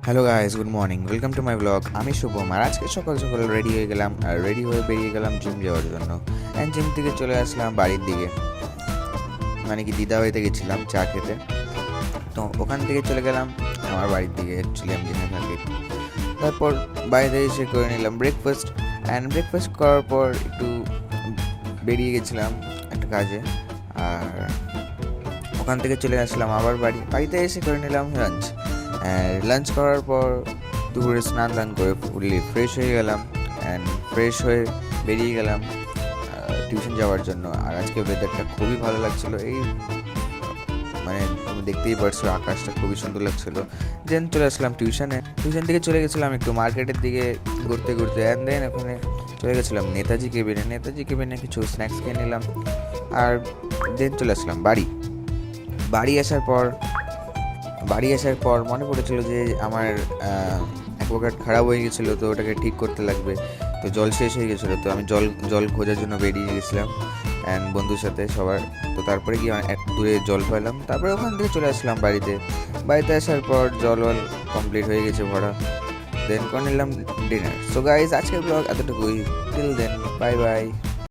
Hello guys, good morning, welcome to my blog. আমি শুভম, আর আজকে সকাল সকাল রেডি হয়ে গেলাম, আর রেডি হয়ে বেরিয়ে গেলাম জিম যাওয়ার জন্য। অ্যান্ড জিম থেকে চলে আসলাম বাড়ির দিকে, মানে কি দিদা বাড়িতে গেছিলাম চা খেতে। তো ওখান থেকে চলে গেলাম আমার বাড়ির দিকে, অ্যাকচুয়ালি আমি জিমে থাকি। তারপর বাড়িতে এসে করে নিলাম ব্রেকফাস্ট, অ্যান্ড ব্রেকফাস্ট করার পর একটু বেরিয়ে গেছিলাম একটা কাজে। আর ওখান থেকে চলে আসলাম আবার বাড়িতে এসে করে নিলাম লাঞ্চ। লাঞ্চ করার পর দুপুরে স্নান দান করে ফুললি ফ্রেশ হয়ে গেলাম, অ্যান্ড ফ্রেশ হয়ে বেরিয়ে গেলাম টিউশন যাওয়ার জন্য। আর আজকে ওয়েদারটা খুবই ভালো লাগছিলো, মানে তুমি দেখতেই পারছো আকাশটা খুবই সুন্দর লাগছিলো। দেন চলে আসলাম টিউশন থেকে চলে গেছিলাম একটু মার্কেটের দিকে ঘুরতে ঘুরতে, অ্যান্ড দেন ওখানে চলে গেছিলাম নেতাজি কেবিনে কিছু স্ন্যাক্স খেয়ে নিলাম। আর দেন চলে আসলাম বাড়ি আসার পর মনে পড়েছিল যে আমার অ্যাকোয়াগার্ড খারাপ হয়ে গেছিলো, তো ওটাকে ঠিক করতে লাগবে। তো জল শেষ হয়ে গেছিলো, তো আমি জল খোঁজার জন্য বেরিয়ে গেছিলাম অ্যান্ড বন্ধুর সাথে সবার। তো তারপরে গিয়ে এক দূরে জল পেলাম, তারপরে ওখান থেকে চলে আসলাম বাড়িতে আসার পর জল কমপ্লিট হয়ে গেছে ভরা। দেন করে নিলাম ডিনার। সো গাইজ, আজকের ব্লগ এতটুকুই। Till then, bye by.